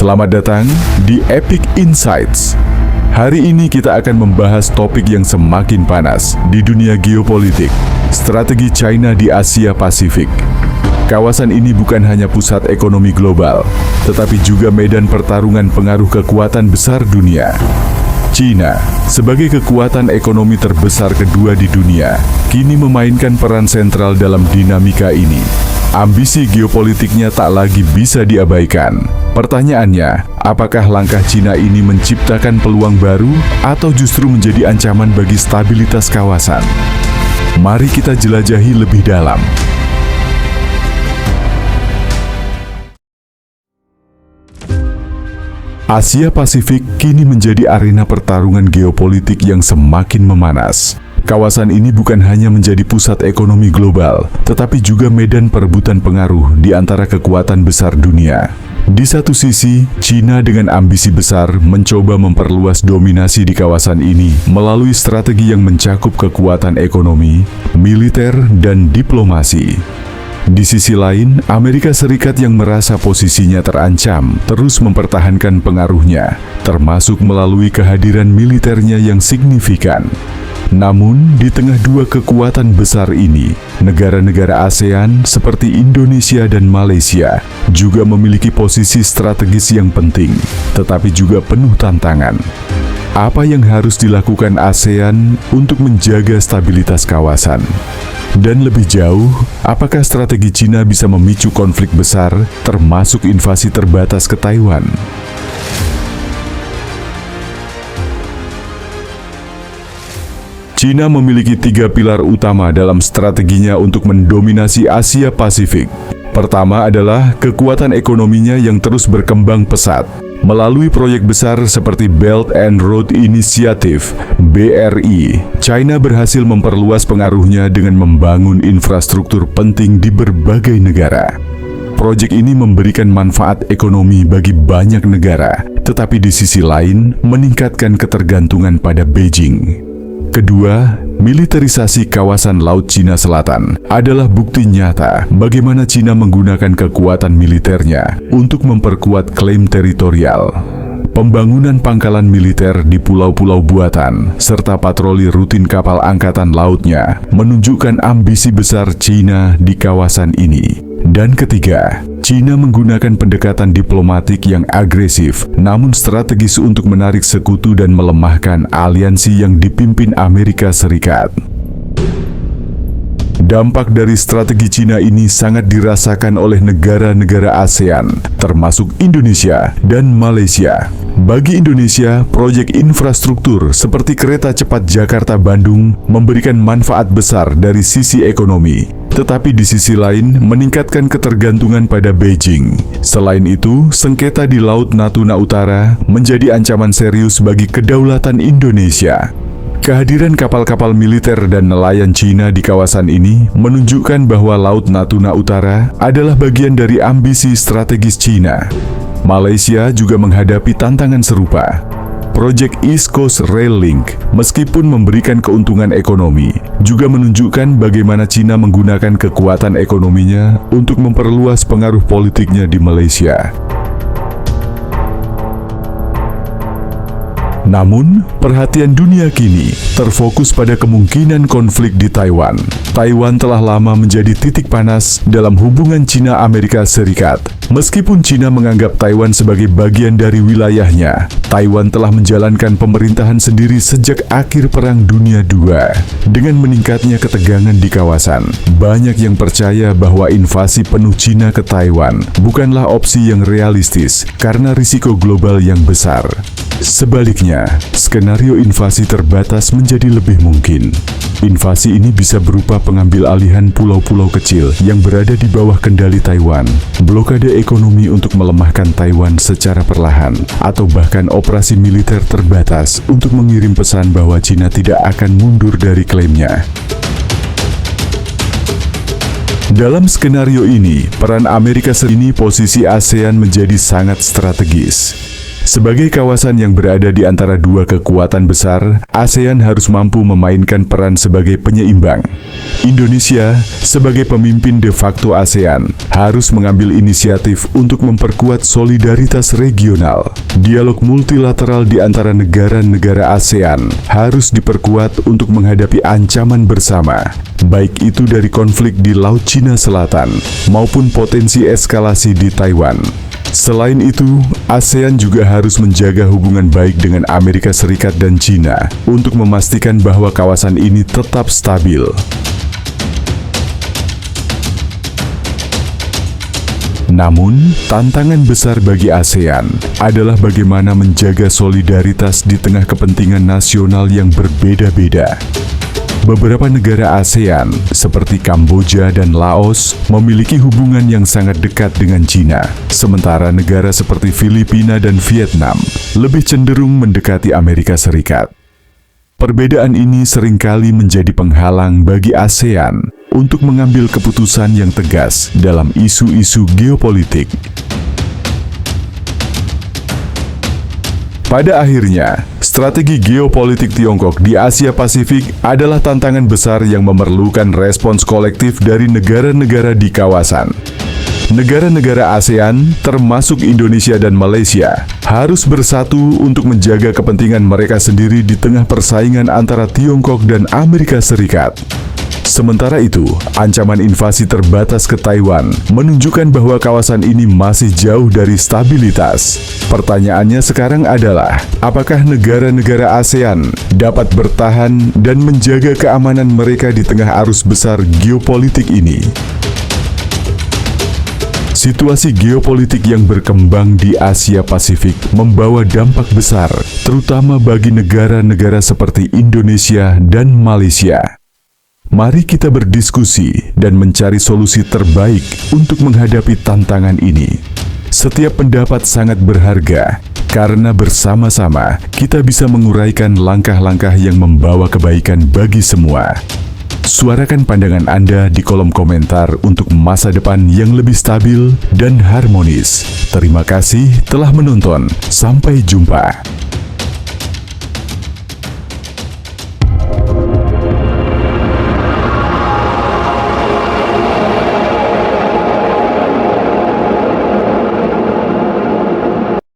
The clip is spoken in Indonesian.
Selamat datang di Epic Insights. Hari ini kita akan membahas topik yang semakin panas di dunia geopolitik, strategi China di Asia Pasifik. Kawasan ini bukan hanya pusat ekonomi global, tetapi juga medan pertarungan pengaruh kekuatan besar dunia. China, sebagai kekuatan ekonomi terbesar kedua di dunia, kini memainkan peran sentral dalam dinamika ini. Ambisi geopolitiknya tak lagi bisa diabaikan. Pertanyaannya, apakah langkah China ini menciptakan peluang baru atau justru menjadi ancaman bagi stabilitas kawasan? Mari kita jelajahi lebih dalam. Asia Pasifik kini menjadi arena pertarungan geopolitik yang semakin memanas. Kawasan ini bukan hanya menjadi pusat ekonomi global, tetapi juga medan perebutan pengaruh di antara kekuatan besar dunia. Di satu sisi, China dengan ambisi besar mencoba memperluas dominasi di kawasan ini melalui strategi yang mencakup kekuatan ekonomi, militer, dan diplomasi. Di sisi lain, Amerika Serikat yang merasa posisinya terancam terus mempertahankan pengaruhnya, termasuk melalui kehadiran militernya yang signifikan. Namun, di tengah dua kekuatan besar ini, negara-negara ASEAN seperti Indonesia dan Malaysia juga memiliki posisi strategis yang penting, tetapi juga penuh tantangan. Apa yang harus dilakukan ASEAN untuk menjaga stabilitas kawasan? Dan lebih jauh, apakah strategi China bisa memicu konflik besar, termasuk invasi terbatas ke Taiwan? China memiliki 3 pilar utama dalam strateginya untuk mendominasi Asia Pasifik. Pertama adalah kekuatan ekonominya yang terus berkembang pesat. Melalui proyek besar seperti Belt and Road Initiative (BRI), China berhasil memperluas pengaruhnya dengan membangun infrastruktur penting di berbagai negara. Proyek ini memberikan manfaat ekonomi bagi banyak negara, tetapi di sisi lain meningkatkan ketergantungan pada Beijing. Kedua, militerisasi kawasan Laut Cina Selatan adalah bukti nyata bagaimana China menggunakan kekuatan militernya untuk memperkuat klaim teritorial. Pembangunan pangkalan militer di pulau-pulau buatan serta patroli rutin kapal angkatan lautnya menunjukkan ambisi besar China di kawasan ini. Dan ketiga, China menggunakan pendekatan diplomatik yang agresif namun strategis untuk menarik sekutu dan melemahkan aliansi yang dipimpin Amerika Serikat. Dampak dari strategi China ini sangat dirasakan oleh negara-negara ASEAN, termasuk Indonesia dan Malaysia. Bagi Indonesia, proyek infrastruktur seperti kereta cepat Jakarta-Bandung memberikan manfaat besar dari sisi ekonomi, tetapi di sisi lain meningkatkan ketergantungan pada Beijing. Selain itu, sengketa di Laut Natuna Utara menjadi ancaman serius bagi kedaulatan Indonesia. Kehadiran kapal-kapal militer dan nelayan China di kawasan ini menunjukkan bahwa Laut Natuna Utara adalah bagian dari ambisi strategis China. Malaysia juga menghadapi tantangan serupa. Proyek East Coast Rail Link, meskipun memberikan keuntungan ekonomi, juga menunjukkan bagaimana China menggunakan kekuatan ekonominya untuk memperluas pengaruh politiknya di Malaysia. Namun, perhatian dunia kini terfokus pada kemungkinan konflik di Taiwan. Taiwan telah lama menjadi titik panas dalam hubungan China-Amerika Serikat. Meskipun China menganggap Taiwan sebagai bagian dari wilayahnya, Taiwan telah menjalankan pemerintahan sendiri sejak akhir Perang Dunia II. Dengan meningkatnya ketegangan di kawasan, banyak yang percaya bahwa invasi penuh China ke Taiwan bukanlah opsi yang realistis karena risiko global yang besar. Sebaliknya, skenario invasi terbatas menjadi lebih mungkin. Invasi ini bisa berupa pengambil alihan pulau-pulau kecil yang berada di bawah kendali Taiwan, blokade ekonomi untuk melemahkan Taiwan secara perlahan, atau bahkan operasi militer terbatas untuk mengirim pesan bahwa China tidak akan mundur dari klaimnya. Dalam skenario ini, peran Amerika Serikat ini posisi ASEAN menjadi sangat strategis. Sebagai kawasan yang berada di antara dua kekuatan besar, ASEAN harus mampu memainkan peran sebagai penyeimbang. Indonesia, sebagai pemimpin de facto ASEAN, harus mengambil inisiatif untuk memperkuat solidaritas regional. Dialog multilateral di antara negara-negara ASEAN harus diperkuat untuk menghadapi ancaman bersama, baik itu dari konflik di Laut Cina Selatan maupun potensi eskalasi di Taiwan. Selain itu, ASEAN juga harus menjaga hubungan baik dengan Amerika Serikat dan China untuk memastikan bahwa kawasan ini tetap stabil. Namun, tantangan besar bagi ASEAN adalah bagaimana menjaga solidaritas di tengah kepentingan nasional yang berbeda-beda. Beberapa negara ASEAN, seperti Kamboja dan Laos, memiliki hubungan yang sangat dekat dengan China, sementara negara seperti Filipina dan Vietnam lebih cenderung mendekati Amerika Serikat. Perbedaan ini seringkali menjadi penghalang bagi ASEAN untuk mengambil keputusan yang tegas dalam isu-isu geopolitik. Pada akhirnya, strategi geopolitik Tiongkok di Asia Pasifik adalah tantangan besar yang memerlukan respons kolektif dari negara-negara di kawasan. Negara-negara ASEAN, termasuk Indonesia dan Malaysia, harus bersatu untuk menjaga kepentingan mereka sendiri di tengah persaingan antara Tiongkok dan Amerika Serikat. Sementara itu, ancaman invasi terbatas ke Taiwan menunjukkan bahwa kawasan ini masih jauh dari stabilitas. Pertanyaannya sekarang adalah, apakah negara-negara ASEAN dapat bertahan dan menjaga keamanan mereka di tengah arus besar geopolitik ini? Situasi geopolitik yang berkembang di Asia Pasifik membawa dampak besar, terutama bagi negara-negara seperti Indonesia dan Malaysia. Mari kita berdiskusi dan mencari solusi terbaik untuk menghadapi tantangan ini. Setiap pendapat sangat berharga, karena bersama-sama kita bisa menguraikan langkah-langkah yang membawa kebaikan bagi semua. Suarakan pandangan Anda di kolom komentar untuk masa depan yang lebih stabil dan harmonis. Terima kasih telah menonton. Sampai jumpa.